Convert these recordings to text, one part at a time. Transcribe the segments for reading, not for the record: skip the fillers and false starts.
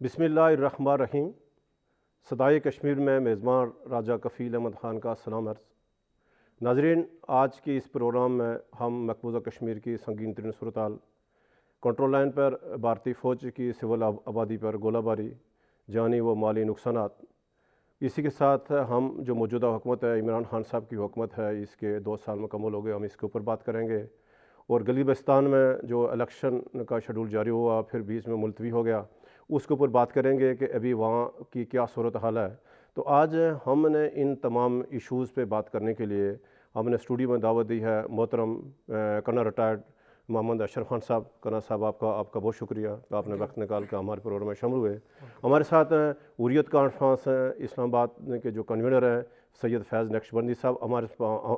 بسم اللہ الرحمن الرحیم۔ صدائے کشمیر میں میزبان راجہ کفیل احمد خان کا سلام عرض۔ ناظرین، آج کی اس پروگرام میں ہم مقبوضہ کشمیر کی سنگین ترین صورتحال، کنٹرول لائن پر بھارتی فوج کی سول آبادی پر گولہ باری، جانی و مالی نقصانات، اسی کے ساتھ ہم جو موجودہ حکومت ہے عمران خان صاحب کی حکومت ہے، اس کے 2 سال مکمل ہو گئے، ہم اس کے اوپر بات کریں گے۔ اور گلگت میں جو الیکشن کا شیڈول جاری ہوا پھر بیچ میں ملتوی ہو گیا، اس کے اوپر بات کریں گے کہ ابھی وہاں کی کیا صورتحال ہے۔ تو آج ہم نے ان تمام ایشوز پہ بات کرنے کے لیے ہم نے اسٹوڈیو میں دعوت دی ہے محترم کرنل ریٹائرڈ محمد اشرف خان صاحب۔ کرنل صاحب آپ کا بہت شکریہ کہ آپ نے وقت نکال کے ہمارے پروگرام میں شامل ہوئے۔ ہمارے ساتھ حریت کانفرنس اسلام آباد کے جو کنوینر ہیں سید فیض نقشبندی صاحب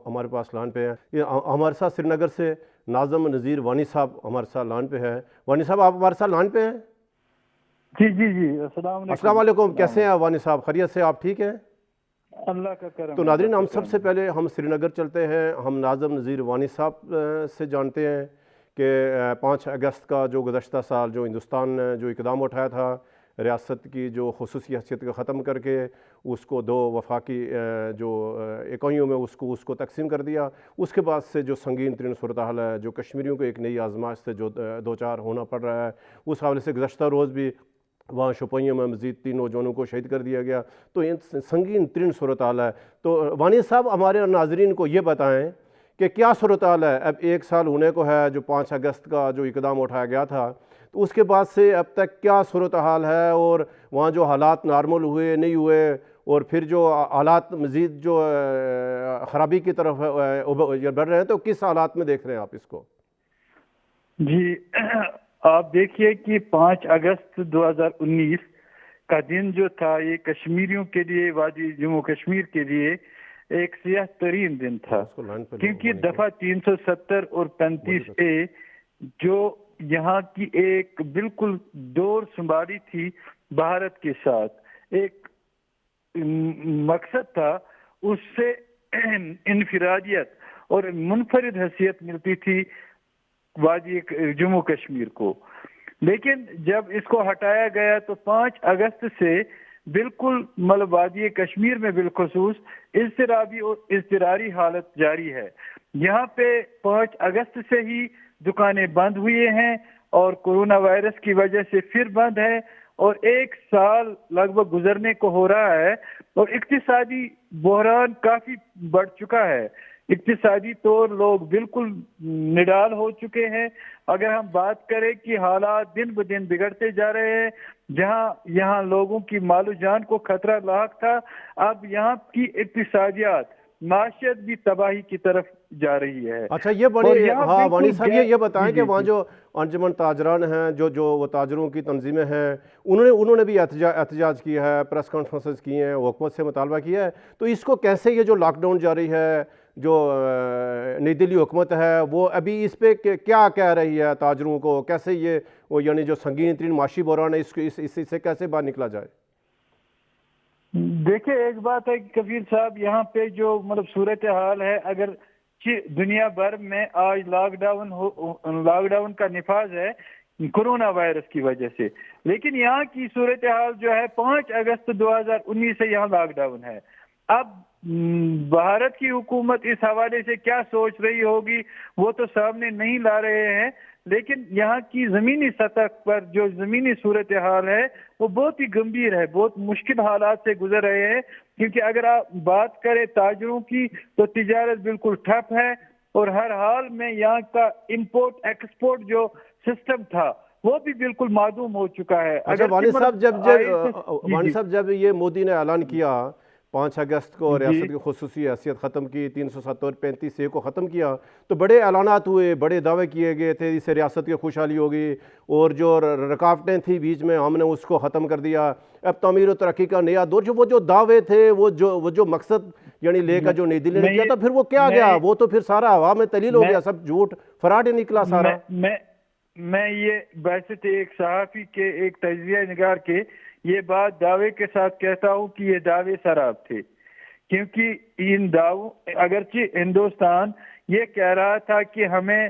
ہمارے پاس لائن پہ ہیں۔ ہمارے ساتھ سری نگر سے ناظم نذیر وانی صاحب ہمارے ساتھ لائن پہ ہیں۔ وانی صاحب آپ ہمارے ساتھ لائن پہ ہیں؟ جی السلام علیکم۔ السلام علیکم، کیسے ہیں وانی صاحب؟ خیریت سے؟ آپ ٹھیک ہیں؟ اللہ کا کرم۔ تو ناظرین، ہم سب سے پہلے ہم سری نگر چلتے ہیں۔ ہم ناظم نذیر وانی صاحب سے جانتے ہیں کہ 5 اگست کا جو گزشتہ سال جو ہندوستان نے جو اقدام اٹھایا تھا ریاست کی جو خصوصی حیثیت کو ختم کر کے اس کو 2 وفاقی جو اکائیوں میں اس کو تقسیم کر دیا، اس کے بعد سے جو سنگین ترین صورتحال ہے، جو کشمیریوں کو ایک نئی آزمائش سے جو 2-4 ہونا پڑ رہا ہے، اس حوالے سے گزشتہ روز بھی وہاں شوپیاں میں مزید 3 نوجوانوں کو شہید کر دیا گیا۔ تو ان سنگین ترین صورتحال ہے۔ تو وانی صاحب ہمارے ناظرین کو یہ بتائیں کہ کیا صورتحال ہے؟ اب 1 سال ہونے کو ہے جو 5 اگست کا جو اقدام اٹھایا گیا تھا، تو اس کے بعد سے اب تک کیا صورتحال ہے، اور وہاں جو حالات نارمل ہوئے نہیں ہوئے، اور پھر جو حالات مزید جو خرابی کی طرف بڑھ رہے ہیں، تو کس حالات میں دیکھ رہے ہیں آپ اس کو؟ جی، آپ دیکھیے کہ 5 اگست 2019 کا دن جو تھا یہ کشمیریوں کے لیے، وادی جموں کشمیر کے لیے ایک سیاہ ترین دن تھا، کیونکہ دفعہ 370 اور 35A جو یہاں کی ایک بالکل دور سنبھالی تھی بھارت کے ساتھ، ایک مقصد تھا، اس سے انفرادیت اور منفرد حیثیت ملتی تھی وادی جموں کشمیر کو۔ لیکن جب اس کو ہٹایا گیا تو 5 اگست سے بالکل وادی کشمیر میں بالخصوص اضطرابی اور اضطراری حالت جاری ہے۔ یہاں پہ 5 اگست سے ہی دکانیں بند ہوئے ہیں اور کورونا وائرس کی وجہ سے پھر بند ہے، اور 1 سال لگ بھگ گزرنے کو ہو رہا ہے، اور اقتصادی بحران کافی بڑھ چکا ہے۔ اقتصادی طور لوگ بالکل نڈال ہو چکے ہیں۔ اگر ہم بات کریں کہ حالات دن بدن بگڑتے جا رہے ہیں، جہاں یہاں لوگوں کی مال و جان کو خطرہ لاحق تھا، اب یہاں کی اقتصادیات معیشت بھی تباہی کی طرف جا رہی ہے۔ اچھا، یہ بڑی وانی صاحب یہ بتائیں کہ وہاں جو انجمن تاجران ہیں، جو وہ تاجروں کی تنظیمیں ہیں، انہوں نے بھی احتجاج کیا ہے، پریس کانفرنسز کی ہیں، حکومت سے مطالبہ کیا ہے۔ تو اس کو کیسے یہ جو لاک ڈاؤن جاری ہے، جو نئی دلی حکومت ہے، وہ ابھی اس پہ کیا کہہ رہی ہے تاجروں کو؟ کیسے یہ یعنی جو سنگین ترین معاشی بحران ہے اس سے کیسے باہر نکلا جائے؟ دیکھیں، ایک بات ہے کہ کبیر صاحب، یہاں پہ جو صورتحال ہے، اگر دنیا بھر میں آج لاک ڈاؤن کا نفاذ ہے کورونا وائرس کی وجہ سے، لیکن یہاں کی صورتحال جو ہے 5 اگست 2019 سے یہاں لاک ڈاؤن ہے۔ اب بھارت کی حکومت اس حوالے سے کیا سوچ رہی ہوگی وہ تو سامنے نہیں لا رہے ہیں، لیکن یہاں کی زمینی سطح پر جو زمینی صورتحال ہے وہ بہت ہی گمبھیر ہے، بہت مشکل حالات سے گزر رہے ہیں۔ کیونکہ اگر آپ بات کریں تاجروں کی تو تجارت بالکل ٹھپ ہے، اور ہر حال میں یہاں کا امپورٹ ایکسپورٹ جو سسٹم تھا وہ بھی بالکل معدوم ہو چکا ہے۔ اچھا وانی صاحب، جب یہ مودی نے اعلان کیا 5 اگست کو ریاست کی خصوصی حیثیت ختم کی، 370 اور 35A کو ختم کیا، تو بڑے اعلانات ہوئے، بڑے دعوے کیے گئے تھے اس سے ریاست کی خوشحالی ہوگی، اور جو رکاوٹیں تھیں بیچ میں ہم نے اس کو ختم کر دیا، اب تعمیر و ترقی کا نیا دور۔ وہ جو دعوے تھے، وہ جو مقصد یعنی لے کر جو نئی دلی نے کیا تھا، پھر وہ کیا گیا؟ وہ تو پھر سارا ہوا میں تلیل ہو گیا، سب جھوٹ فراڈ نکلا سارا۔ میں یہ بحثت ایک صحافی کے، ایک تجزیہ نگار کے، یہ بات دعوے کے ساتھ کہتا ہوں کہ یہ دعوے سراب تھے، کیونکہ ان دعووں اگرچہ ہندوستان یہ کہہ رہا تھا کہ ہمیں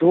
2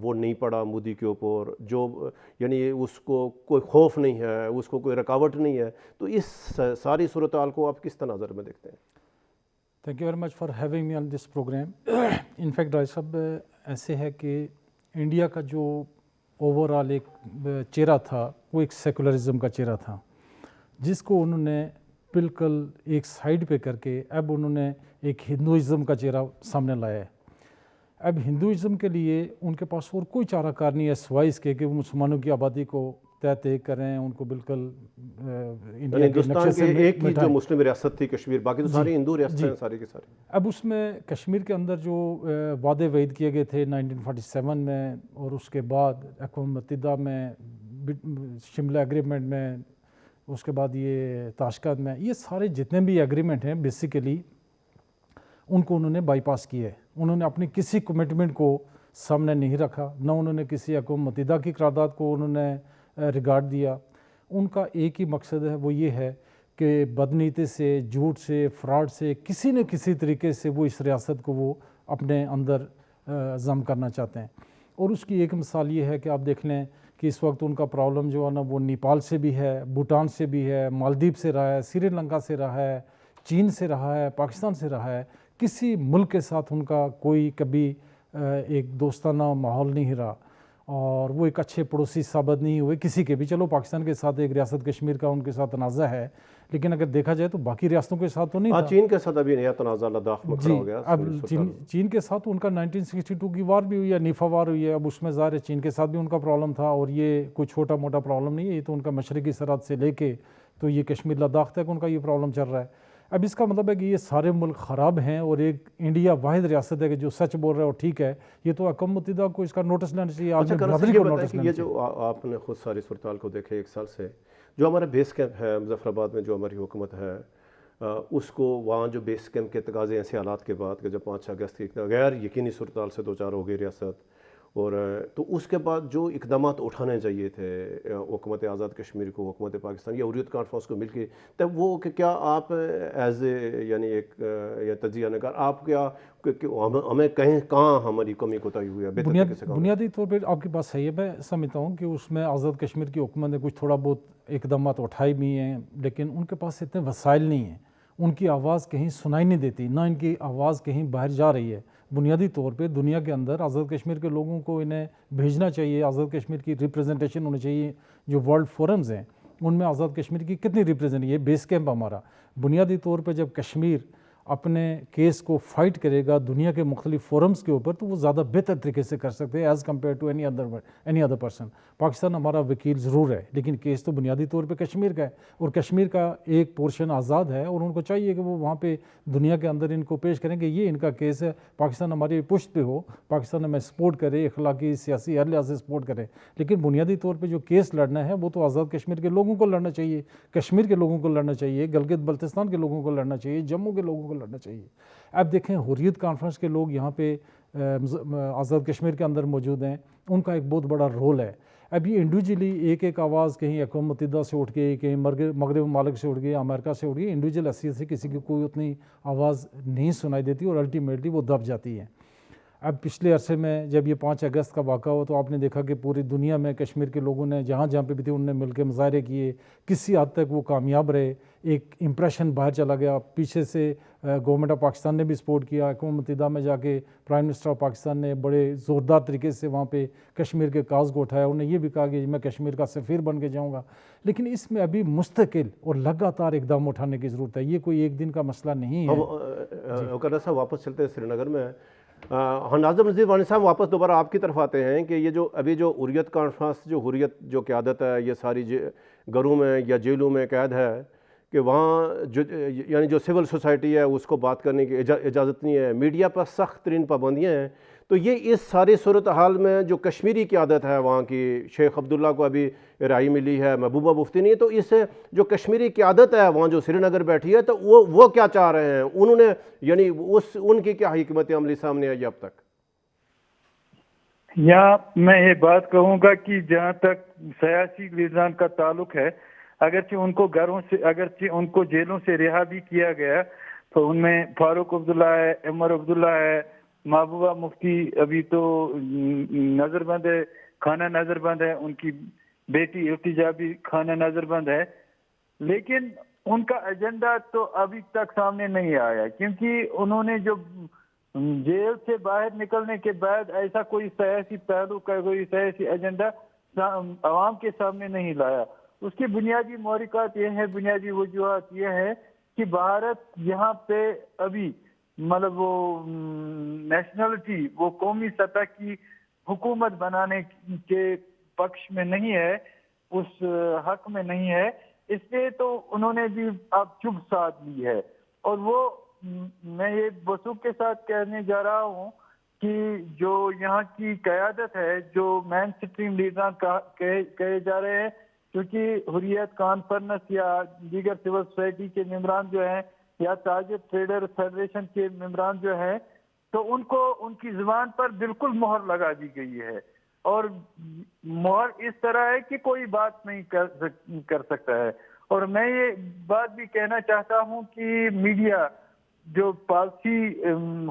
وہ نہیں پڑا مودی کے اوپر، جو یعنی اس کو کوئی خوف نہیں ہے، اس کو کوئی رکاوٹ نہیں ہے، تو اس ساری صورتحال کو آپ کس تناظر میں دیکھتے ہیں؟ Thank you very much for having me on this program. In fact doctor صاحب ایسے ہے کہ انڈیا کا جو اوور آل ایک چہرہ تھا وہ ایک سیکولرزم کا چہرہ تھا، جس کو انہوں نے بالکل ایک سائڈ پہ کر کے اب انہوں نے ایک ہندوازم کا چہرہ سامنے لایا ہے. اب ہندوازم کے لیے ان کے پاس اور کوئی چارہ کار نہیں ہے سوائے اس کے کہ وہ مسلمانوں کی آبادی کو طے کریں، ان کو بالکل انڈیا کے ہندوستان نقشے کے سے ایک ہی جو مسلم ریاست تھی کشمیر، باقی تو ساری ہندو ریاستیں ہیں ساری کی ساری. اب اس میں کشمیر کے اندر جو وعدے وعید کیے گئے تھے 1947 میں اور اس کے بعد اقوام متحدہ میں شملہ ایگریمنٹ میں، اس کے بعد یہ تاشقند میں، یہ سارے جتنے بھی ایگریمنٹ ہیں بیسیکلی ان کو انہوں نے بائی پاس کیے. انہوں نے اپنی کسی کمٹمنٹ کو سامنے نہیں رکھا، نہ انہوں نے کسی اقوام متحدہ کی قرارداد کو انہوں نے ریگارڈ دیا. ان کا ایک ہی مقصد ہے، وہ یہ ہے کہ بدنیتی سے، جھوٹ سے، فراڈ سے کسی نہ کسی طریقے سے وہ اس ریاست کو وہ اپنے اندر ضم کرنا چاہتے ہیں. اور اس کی ایک مثال یہ ہے کہ آپ دیکھ لیں کہ اس وقت ان کا پرابلم جو ہے نا وہ نیپال سے بھی ہے، بھوٹان سے بھی ہے، مالدیپ سے رہا ہے، سری لنکا سے رہا ہے، چین سے رہا ہے، پاکستان سے رہا ہے. کسی ملک کے ساتھ ان کا کوئی کبھی ایک دوستانہ ماحول نہیں رہا اور وہ ایک اچھے پڑوسی ثابت نہیں ہوئے کسی کے بھی. چلو پاکستان کے ساتھ ایک ریاست کشمیر کا ان کے ساتھ تنازع ہے، لیکن اگر دیکھا جائے تو باقی ریاستوں کے ساتھ تو نہیں تھا. چین کے ساتھ ابھی نیا تنازع لداخ میں کھڑا ہو گیا. اب چین کے ساتھ ان کا 1962 کی وار بھی ہوئی ہے، نیفا وار ہوئی ہے. اب اس میں ظاہر ہے چین کے ساتھ بھی ان کا پرابلم تھا، اور یہ کوئی چھوٹا موٹا پرابلم نہیں ہے، یہ تو ان کا مشرقی سرحد سے لے کے تو یہ کشمیر لداخ تک ان کا یہ پرابلم چل رہا ہے. اب اس کا مطلب ہے کہ یہ سارے ملک خراب ہیں اور ایک انڈیا واحد ریاست ہے کہ جو سچ بول رہا ہے اور ٹھیک ہے. یہ تو اقوام متحدہ کو اس کا نوٹس لینا چاہیے، عالمی برادری کو نوٹس لینا یہ چاہیے. جو آپ نے خود ساری صورتحال کو دیکھے ایک سال سے، جو ہمارا بیس کیمپ ہے مظفر آباد میں، جو ہماری حکومت ہے، اس کو وہاں جو بیس کیمپ کے تقاضے ایسے حالات کے بعد کہ جب 5 اگست کی غیر یقینی صورتحال سے دوچار ہو گئی ریاست، اور تو اس کے بعد جو اقدامات اٹھانے چاہیے تھے حکومت آزاد کشمیر کو، حکومت پاکستان یا حریت کانفرنس کو مل کے، تب وہ کہ کیا آپ ایز اے یعنی ایک یا تجزیہ نگار آپ کیا ہمیں کہیں کہاں ہماری کمی کوتاہی ہوئی ہے؟ بنیادی طور پہ آپ کی بات صحیح ہے. میں سمجھتا ہوں کہ اس میں آزاد کشمیر کی حکومت نے کچھ تھوڑا بہت اقدامات اٹھائے بھی ہیں، لیکن ان کے پاس اتنے وسائل نہیں ہیں. ان کی آواز کہیں سنائی نہیں دیتی، نہ ان کی آواز کہیں باہر جا رہی ہے. بنیادی طور پہ دنیا کے اندر آزاد کشمیر کے لوگوں کو انہیں بھیجنا چاہیے، آزاد کشمیر کی ریپریزنٹیشن ہونی چاہیے. جو ورلڈ فورمز ہیں ان میں آزاد کشمیر کی کتنی ریپریزنٹ، یہ بیس کیمپ ہمارا. بنیادی طور پہ جب کشمیر اپنے کیس کو فائٹ کرے گا دنیا کے مختلف فورمز کے اوپر تو وہ زیادہ بہتر طریقے سے کر سکتے ہیں as compare to any other person. Pakistan ہمارا وکیل ضرور ہے، لیکن کیس تو بنیادی طور پہ کشمیر کا ہے، اور کشمیر کا ایک پورشن آزاد ہے، اور ان کو چاہیے کہ وہ وہاں پہ دنیا کے اندر ان کو پیش کریں کہ یہ ان کا کیس ہے. پاکستان ہماری پشت پہ ہو، پاکستان ہمیں سپورٹ کرے، اخلاقی سیاسی ہر لحاظ سے سپورٹ کرے، لیکن بنیادی طور پہ جو کیس لڑنا ہے وہ تو آزاد کشمیر کے لوگوں کو لڑنا چاہیے، کشمیر کے لوگوں کو لڑنا چاہیے، گلگت بلتستان کے لوگوں کو لڑنا چاہیے، جموں کے لوگوں کو لڑنا چاہیے. اب دیکھیں حریت کانفرنس کے لوگ یہاں پہ آزاد کشمیر کے اندر موجود ہیں، ان کا ایک بہت بڑا رول ہے. اب یہ انڈیویجولی ایک آواز کہیں اقوام متحدہ سے اٹھ گئی، کہیں مغرب ممالک سے اٹھ گئی، امریکہ سے اٹھ گئی، انڈیویجول حیثیت سے کسی کی کوئی اتنی آواز نہیں سنائی دیتی اور الٹیمیٹلی وہ دب جاتی ہے. اب پچھلے عرصے میں جب یہ 5 اگست کا واقعہ ہوا تو آپ نے دیکھا کہ پوری دنیا میں کشمیر کے لوگوں نے جہاں جہاں پہ بھی تھے انہوں نے مل کے مظاہرے کیے، کسی حد تک وہ کامیاب رہے. ایک امپریشن باہر چلا گیا، پیچھے سے گورنمنٹ آف پاکستان نے بھی سپورٹ کیا، اقوام متحدہ میں جا کے پرائم منسٹر آف پاکستان نے بڑے زوردار طریقے سے وہاں پہ کشمیر کے کاز کو اٹھایا. انہوں نے یہ بھی کہا کہ میں کشمیر کا سفیر بن کے جاؤں گا. لیکن اس میں ابھی مستقل اور لگاتار اقدام اٹھانے کی ضرورت ہے، یہ کوئی ایک دن کا مسئلہ نہیں ہے. صاحب واپس چلتے ہیں سری نگر میں. ناظم نذیر وانی صاحب واپس دوبارہ آپ کی طرف آتے ہیں کہ یہ جو ابھی جو حریت کانفرنس، جو حریت جو قیادت ہے، یہ ساری گھروں میں یا جیلوں میں قید ہے کہ وہاں جو یعنی جو سول سوسائٹی ہے اس کو بات کرنے کی اجازت نہیں ہے، میڈیا پر سخت ترین پابندیاں ہیں. تو یہ اس ساری صورتحال میں جو کشمیری قیادت ہے وہاں کی، شیخ عبداللہ کو ابھی رہائی ملی ہے، محبوبہ مفتی نہیں، تو اس جو کشمیری قیادت ہے وہاں جو سری نگر بیٹھی ہے تو وہ کیا چاہ رہے ہیں؟ انہوں نے یعنی ان کی کیا حکمت عملی سامنے آئی اب تک؟ یہاں میں یہ بات کہوں گا کہ جہاں تک سیاسی لیڈران کا تعلق ہے، اگرچہ ان کو گھروں سے، اگرچہ ان کو جیلوں سے رہا بھی کیا گیا، تو ان میں فاروق عبداللہ ہے، عمر عبداللہ ہے، محبوبہ مفتی ابھی تو نظر بند ہے, خانہ نظر بند ہے, ان کی بیٹی ارتجا بھی خانہ نظر بند ہے, لیکن ان کا ایجنڈا تو ابھی تک سامنے نہیں آیا, کیونکہ انہوں نے جو جیل سے باہر نکلنے کے بعد ایسا کوئی سیاسی پہلو کا کوئی سیاسی ایجنڈا عوام کے سامنے نہیں لایا. اس کی بنیادی محرکات یہ ہے, بنیادی وجوہات یہ ہے کہ بھارت یہاں پہ ابھی مطلب وہ نیشنلٹی, وہ قومی سطح کی حکومت بنانے کے پکش میں نہیں ہے, اس حق میں نہیں ہے. اس لیے تو انہوں نے بھی اب چپ ساتھ لی ہے. اور وہ میں یہ وثوق کے ساتھ کہنے جا رہا ہوں کہ جو یہاں کی قیادت ہے, جو مین سٹریم لیڈران کہے جا رہے ہیں, کیونکہ حریت کانفرنس یا دیگر سول سوسائٹی کے ممبران جو ہیں یا تاجر ٹریڈر فیڈریشن کے ممبران جو ہیں, تو ان کو ان کی زبان پر بالکل مہر لگا دی گئی ہے, اور مہر اس طرح ہے کہ کوئی بات نہیں کر سکتا ہے. اور میں یہ بات بھی کہنا چاہتا ہوں کہ میڈیا جو پالیسی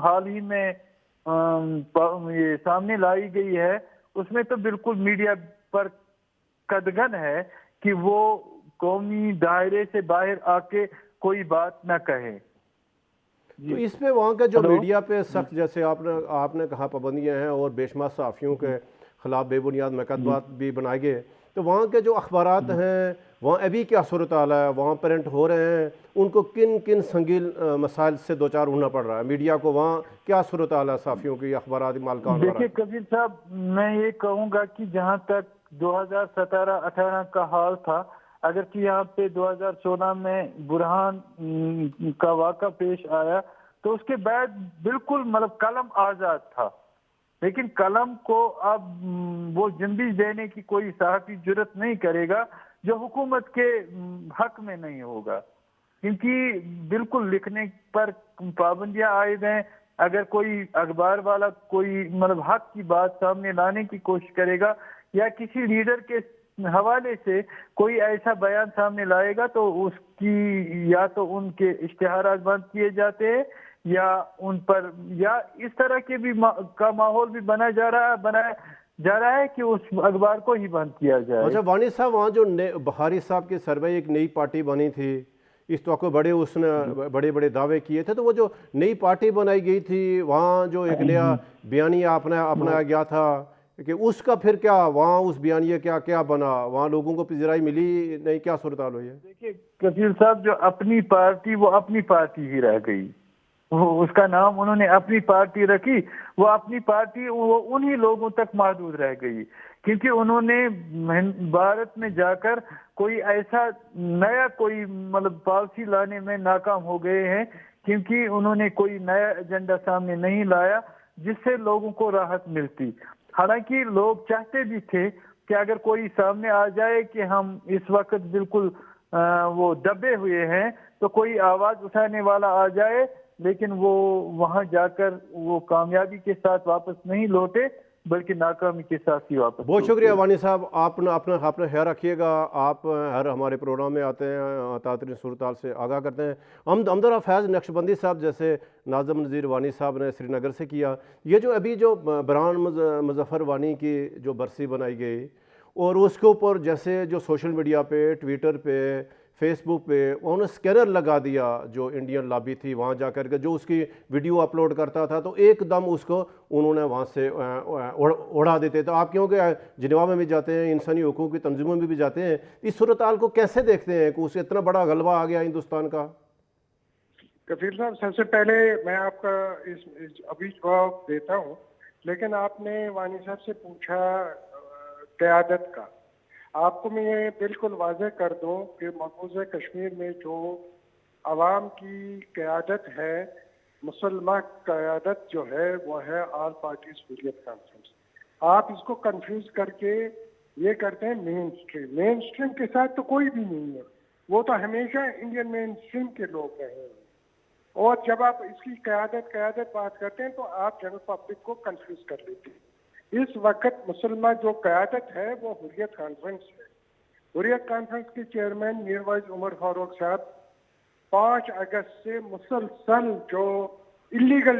حال ہی میں یہ سامنے لائی گئی ہے, اس میں تو بالکل میڈیا پر قدغن ہے کہ وہ قومی دائرے سے باہر آ کے کوئی بات نہ کہے. تو اس پہ وہاں کا جو میڈیا پہ سخت, جیسے آپ نے کہا پابندیاں ہیں اور بے شمار صحافیوں کے خلاف بے بنیاد مقدمات بھی بنائے گئے, تو وہاں کے جو اخبارات ہیں وہاں ابھی کیا صورتحال ہے, وہاں پرنٹ ہو رہے ہیں, ان کو کن کن سنگین مسائل سے دوچار ہونا پڑ رہا ہے میڈیا کو, وہاں کیا صورتحال ہے صحافیوں کی, اخبارات مالکان؟ دیکھیے کبیر صاحب, میں یہ کہوں گا کہ جہاں تک 2017-18 کا حال تھا, اگرچہ یہاں پہ 2016 میں برہان کا واقعہ پیش آیا, تو اس کے بعد بالکل مطلب قلم آزاد تھا, لیکن قلم کو اب وہ جنبش دینے کی کوئی صحافی جرت نہیں کرے گا جو حکومت کے حق میں نہیں ہوگا, کیونکہ بالکل لکھنے پر پابندیاں عائد ہیں. اگر کوئی اخبار والا کوئی مطلب حق کی بات سامنے لانے کی کوشش کرے گا یا کسی لیڈر کے حوالے سے کوئی ایسا بیان سامنے لائے گا, تو اس کی یا تو ان کے اشتہارات بند کیے جاتے ہیں یا ان پر یا اس طرح کے بھی کا ماحول بھی بنایا جا رہا ہے کہ اس اخبار کو ہی بند کیا جائے. اچھا وانی صاحب, وہاں جو بخاری صاحب کے سروے ایک نئی پارٹی بنی تھی, اس توقع اس نے بڑے بڑے دعوے کیے تھے, تو وہ جو نئی پارٹی بنائی گئی تھی وہاں جو ایک نیا بیانیہ اپنایا گیا تھا, کہ اس کا پھر کیا, وہاں اس بیانیہ کیا بنا, وہاں لوگوں کو پذیرائی ملی نہیں, کیا صورتحال ہوئی ہے؟ دیکھیے کفیل صاحب, جو اپنی پارٹی وہ اپنی پارٹی ہی رہ گئی, اس کا نام انہوں نے اپنی پارٹی رکھی, وہ اپنی پارٹی وہ انہی لوگوں تک محدود رہ گئی, کیونکہ انہوں نے بھارت میں جا کر کوئی ایسا نیا کوئی مطلب پالیسی لانے میں ناکام ہو گئے ہیں, کیونکہ انہوں نے کوئی نیا ایجنڈا سامنے نہیں لایا جس سے لوگوں کو راحت ملتی. حالانکہ لوگ چاہتے بھی تھے کہ اگر کوئی سامنے آ جائے کہ ہم اس وقت بالکل وہ دبے ہوئے ہیں, تو کوئی آواز اٹھانے والا آ جائے, لیکن وہ وہاں جا کر وہ کامیابی کے ساتھ واپس نہیں لوٹے بلکہ ناکامی کے ساتھ ہی واپس. بہت شکریہ وانی صاحب, آپ اپنا خیال رکھیے گا, آپ ہر ہمارے پروگرام میں آتے ہیں, تاترین صورتحال سے آگاہ کرتے ہیں. ہمدرا فیض نقشبندی صاحب جیسے ناظم نذیر وانی صاحب نے سری نگر سے کیا, یہ جو ابھی جو برہان مظفر وانی کی جو برسی بنائی گئی, اور اس کے اوپر جیسے جو سوشل میڈیا پہ, ٹویٹر پہ, فیس بک پہ انہوں نے اسکینر لگا دیا, جو انڈین لابی تھی وہاں جا کر کے جو اس کی ویڈیو اپلوڈ کرتا تھا, تو ایک دم اس کو انہوں نے وہاں سے اڑا دیتے. تو آپ کیونکہ جنیوا میں بھی جاتے ہیں, انسانی حقوق کی تنظیموں میں بھی جاتے ہیں, اس صورتحال کو کیسے دیکھتے ہیں کہ اسے اتنا بڑا غلبہ آ گیا ہندوستان کا؟ کفیل صاحب, سب سے پہلے میں آپ کا ابھی جواب دیتا ہوں, لیکن آپ نے وانی صاحب سے پوچھا قیادت کا. آپ کو میں یہ بالکل واضح کر دوں کہ مقبوضہ کشمیر میں جو عوام کی قیادت ہے, مسلمان قیادت جو ہے وہ ہے آل پارٹیز حریت کانفرنس. آپ اس کو کنفیوز کر کے یہ کرتے ہیں مین اسٹریم. مین اسٹریم کے ساتھ تو کوئی بھی نہیں ہے, وہ تو ہمیشہ انڈین مین اسٹریم کے لوگ رہے ہیں. اور جب آپ اس کی قیادت بات کرتے ہیں تو آپ جنرل پبلک کو کنفیوز کر لیتے ہیں. اس وقت مسلمان جو قیادت ہے وہ حریت کانفرنس ہے. حریت کانفرنس کے چیئرمین میروائز عمر فاروق صاحب 5 اگست سے مسلسل جو اللیگل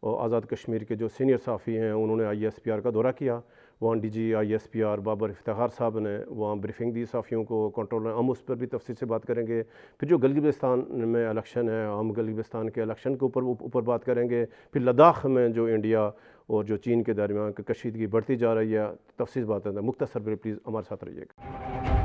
اور آزاد کشمیر کے جو سینئر صحافی ہیں انہوں نے ISPR کا دورہ کیا. وہاں DG ISPR بابر افتخار صاحب نے وہاں بریفنگ دی صحافیوں کو. کنٹرولر ہم اس پر بھی تفصیل سے بات کریں گے. پھر جو گلگت بلتستان میں الیکشن ہے ہم گلگت بلتستان کے الیکشن کے اوپر بات کریں گے. پھر لداخ میں جو انڈیا اور جو چین کے درمیان کشیدگی بڑھتی جا رہی ہے تفصیل بات ہے. مختصر پلیز ہمارے ساتھ رہیے گا.